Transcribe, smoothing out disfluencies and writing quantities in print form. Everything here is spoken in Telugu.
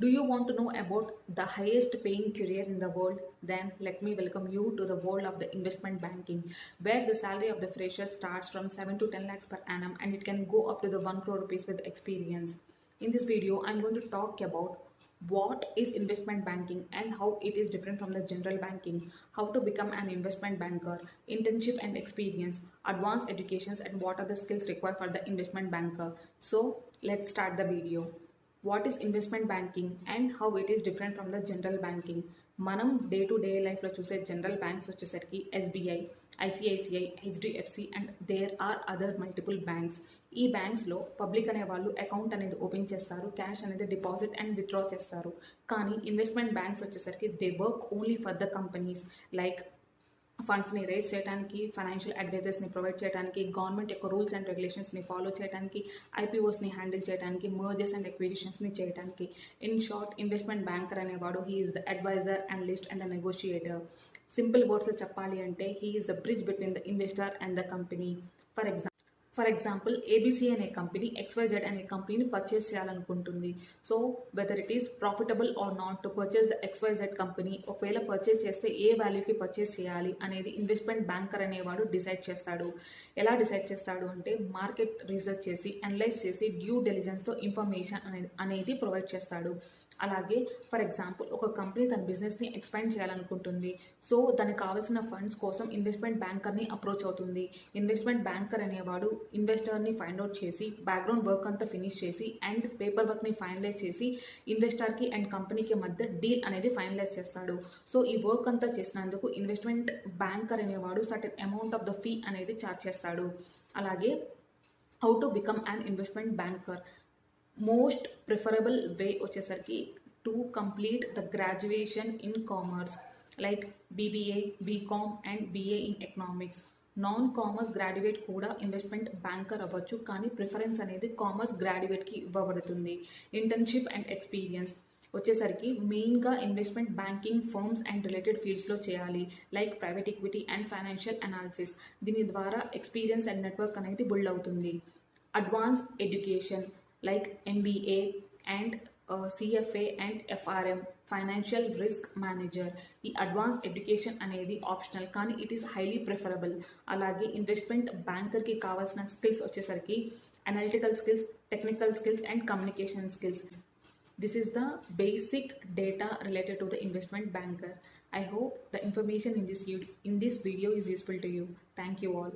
Do you want to know about the highest paying career in the world? Then let me welcome you to the world of the investment banking, where the salary of the fresher starts from 7 to 10 lakhs per annum and it can go up to the 1 crore rupees with experience. In this video, I'm going to talk about what is investment banking and how it is different from the general banking, how to become an investment banker, internship and experience, advanced educations, and what are the skills required for the investment banker. So let's start the video. What is investment banking and how it is different from the general banking. మనం డే టు డే లైఫ్లో చూసే జనరల్ బ్యాంక్స్ వచ్చేసరికి SBI, ICICI, HDFC and there are other multiple banks. ఈ బ్యాంక్స్లో పబ్లిక్ అనే వాళ్ళు అకౌంట్ అనేది ఓపెన్ చేస్తారు, క్యాష్ అనేది డిపాజిట్ అండ్ విత్డ్రా చేస్తారు. కానీ ఇన్వెస్ట్మెంట్ బ్యాంక్స్ వచ్చేసరికి they work only for the companies, like ఫండ్స్ని రేస్ చేయడానికి, ఫైనాన్షియల్ అడ్వైజర్స్ని ప్రొవైడ్ చేయడానికి, గవర్నమెంట్ యొక్క రూల్స్ అండ్ రెగ్యులేషన్స్ని ఫాలో చేయడానికి, ఐపీఓస్ని హ్యాండిల్ చేయడానికి, మర్జర్స్ అండ్ ఎక్విజిషన్స్ని చేయడానికి. ఇన్ షార్ట్, ఇన్వెస్ట్మెంట్ బ్యాంకర్ అనేవాడు he is the adviser, analyst and the negotiator. Simple వర్డ్స్లో చెప్పాలి అంటే he is the bridge between the investor and the company. For example ABC అనే కంపెనీ ఎక్స్వైజెడ్ అనే కంపెనీని పర్చేస్ చేయాలనుకుంటుంది. So whether it is profitable or not to purchase the XYZ company, ఒకవేళ పర్చేస్ చేస్తే ఏ వాల్యూకి పర్చేస్ చేయాలి అనేది ఇన్వెస్ట్మెంట్ బ్యాంకర్ అనేవాడు డిసైడ్ చేస్తాడు. ఎలా డిసైడ్ చేస్తాడు అంటే మార్కెట్ రీసెర్చ్ చేసి, అనలైజ్ చేసి, డ్యూ డెలిజెన్స్తో ఇన్ఫర్మేషన్ అనేది ప్రొవైడ్ చేస్తాడు. అలాగే ఫర్ ఎగ్జాంపుల్ ఒక కంపెనీ తన బిజినెస్ని ఎక్స్పాండ్ చేయాలనుకుంటుంది. సో దానికి కావాల్సిన ఫండ్స్ కోసం ఇన్వెస్ట్మెంట్ బ్యాంకర్ని అప్రోచ్ అవుతుంది. ఇన్వెస్ట్మెంట్ బ్యాంకర్ అనేవాడు ఇన్వెస్టర్ని ఫైండ్ అవుట్ చేసి, బ్యాక్గ్రౌండ్ వర్క్ అంతా ఫినిష్ చేసి అండ్ పేపర్ వర్క్ని ఫైనలైజ్ చేసి ఇన్వెస్టర్కి అండ్ కంపెనీకి మధ్య డీల్ అనేది ఫైనలైజ్ చేస్తాడు. సో ఈ వర్క్ అంతా చేసినందుకు ఇన్వెస్ట్మెంట్ బ్యాంకర్ అనేవాడు certain amount of the fee అనేది ఛార్జ్ చేస్తాడు. అలాగే how to become an investment banker. Most preferable way వచ్చేసరికి to complete the graduation in commerce, like BBA, BCom and BA in economics. Non commerce graduate కూడా ఇన్వెస్ట్మెంట్ బ్యాంకర్ అవ్వచ్చు, కానీ ప్రిఫరెన్స్ అనేది కామర్స్ గ్రాడ్యుయేట్కి ఇవ్వబడుతుంది. ఇంటర్న్షిప్ అండ్ ఎక్స్పీరియన్స్ వచ్చేసరికి మెయిన్గా investment banking firms and related ఫీల్డ్స్లో చేయాలి, like private equity and financial analysis. దీని ద్వారా ఎక్స్పీరియన్స్ అండ్ నెట్వర్క్ అనేది బిల్డ్ అవుతుంది. Advance education like MBA and CFA and FRM, financial risk manager. ఈ అడ్వాన్స్ ఎడ్యుకేషన్ అనేది ఆప్షనల్, కానీ ఇట్ ఈస్ హైలీ ప్రిఫరబుల్. అలాగే ఇన్వెస్ట్మెంట్ బ్యాంకర్కి కావాల్సిన స్కిల్స్ వచ్చేసరికి analytical skills, technical skills and communication skills. This is the basic data related to the investment banker. I hope the information in this video is useful to you. Thank you all.